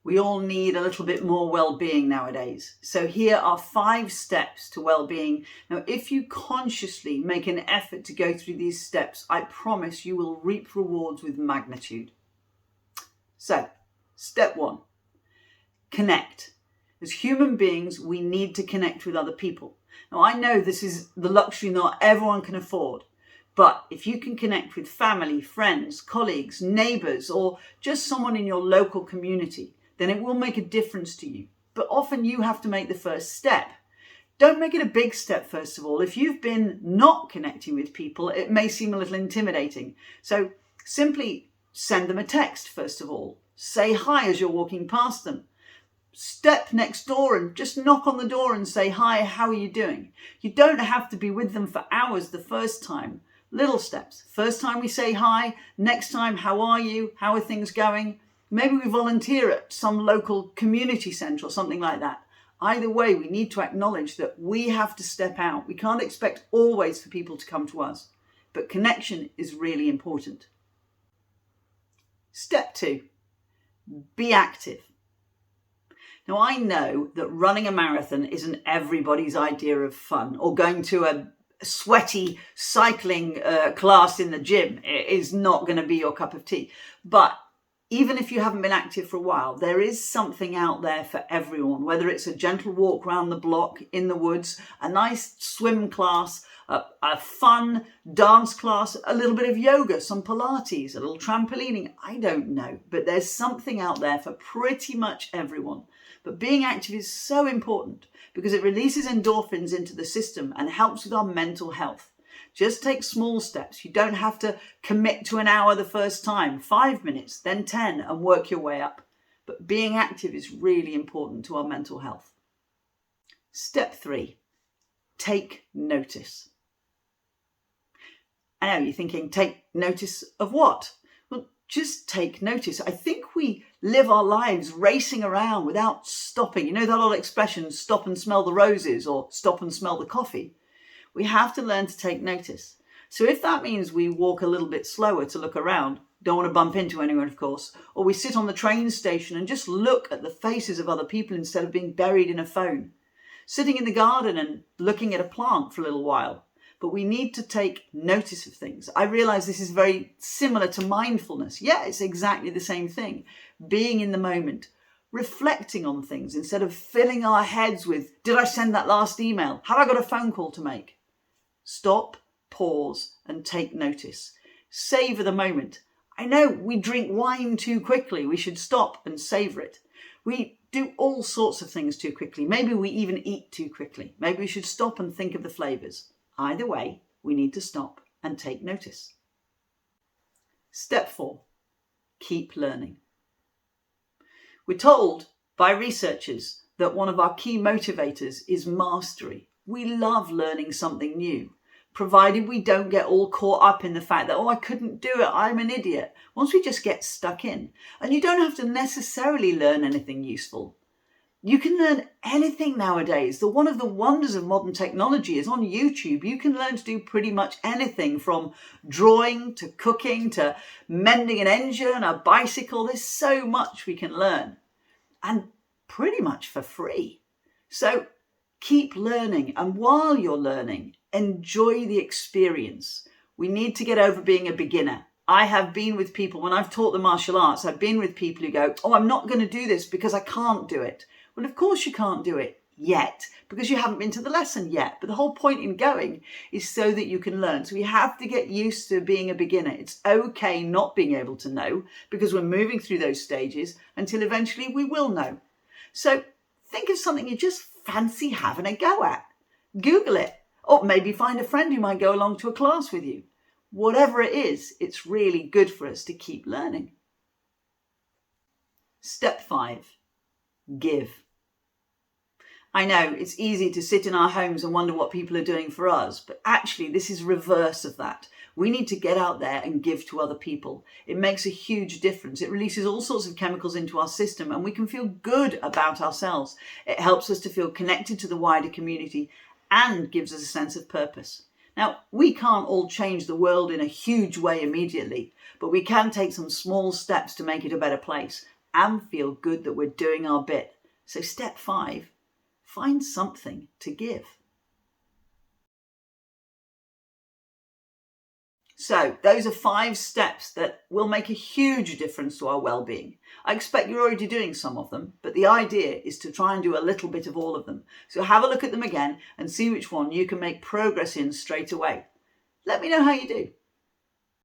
We all need a little bit more well-being nowadays. So here are 5 steps to well-being. Now, if you consciously make an effort to go through these steps, I promise you will reap rewards with magnitude. So, step 1, connect. As human beings, we need to connect with other people. Now, I know this is the luxury not everyone can afford. But if you can connect with family, friends, colleagues, neighbours, or just someone in your local community, then it will make a difference to you. But often you have to make the first step. Don't make it a big step, first of all. If you've been not connecting with people, it may seem a little intimidating. So simply send them a text, first of all. Say hi as you're walking past them. Step next door and just knock on the door and say, hi, how are you doing? You don't have to be with them for hours the first time. Little steps. First time we say hi, next time, how are you? How are things going? Maybe we volunteer at some local community centre or something like that. Either way, we need to acknowledge that we have to step out. We can't expect always for people to come to us, but connection is really important. Step 2, be active. Now, I know that running a marathon isn't everybody's idea of fun, or going to a sweaty cycling class in the gym is not going to be your cup of tea. But even if you haven't been active for a while, there is something out there for everyone, whether it's a gentle walk around the block in the woods, a nice swim class, a fun dance class, a little bit of yoga, some Pilates, a little trampolining. I don't know, but there's something out there for pretty much everyone. But being active is so important because it releases endorphins into the system and helps with our mental health. Just take small steps. You don't have to commit to an hour the first time, 5 minutes, then 10, and work your way up. But being active is really important to our mental health. Step 3, take notice. I know you're thinking, take notice of what? Well, just take notice. I think we live our lives racing around without stopping. You know that old expression, stop and smell the roses, or stop and smell the coffee? We have to learn to take notice. So if that means we walk a little bit slower to look around, don't want to bump into anyone, of course, or we sit on the train station and just look at the faces of other people instead of being buried in a phone, sitting in the garden and looking at a plant for a little while. But we need to take notice of things. I realize this is very similar to mindfulness. Yeah, it's exactly the same thing. Being in the moment, reflecting on things instead of filling our heads with, did I send that last email? Have I got a phone call to make? Stop, pause, and take notice. Savor the moment. I know we drink wine too quickly. We should stop and savor it. We do all sorts of things too quickly. Maybe we even eat too quickly. Maybe we should stop and think of the flavors. Either way, we need to stop and take notice. Step 4, keep learning. We're told by researchers that one of our key motivators is mastery. We love learning something new, provided we don't get all caught up in the fact that, oh, I couldn't do it, I'm an idiot. Once we just get stuck in, and you don't have to necessarily learn anything useful. You can learn anything nowadays. One of the wonders of modern technology is on YouTube. You can learn to do pretty much anything from drawing to cooking to mending an engine, a bicycle. There's so much we can learn, and pretty much for free. So keep learning, and while you're learning, enjoy the experience. We need to get over being a beginner. I have been with people, when I've taught the martial arts, I've been with people who go, oh, I'm not going to do this because I can't do it. Well, of course you can't do it yet because you haven't been to the lesson yet. But the whole point in going is so that you can learn. So we have to get used to being a beginner. It's okay not being able to know because we're moving through those stages until eventually we will know. So think of something you just fancy having a go at. Google it, or maybe find a friend who might go along to a class with you. Whatever it is, it's really good for us to keep learning. Step 5, give. I know it's easy to sit in our homes and wonder what people are doing for us, but actually this is reverse of that. We need to get out there and give to other people. It makes a huge difference. It releases all sorts of chemicals into our system and we can feel good about ourselves. It helps us to feel connected to the wider community and gives us a sense of purpose. Now, we can't all change the world in a huge way immediately, but we can take some small steps to make it a better place. and feel good that we're doing our bit. So step 5, find something to give. So those are 5 steps that will make a huge difference to our well-being. I expect you're already doing some of them, but the idea is to try and do a little bit of all of them. So have a look at them again and see which one you can make progress in straight away. Let me know how you do.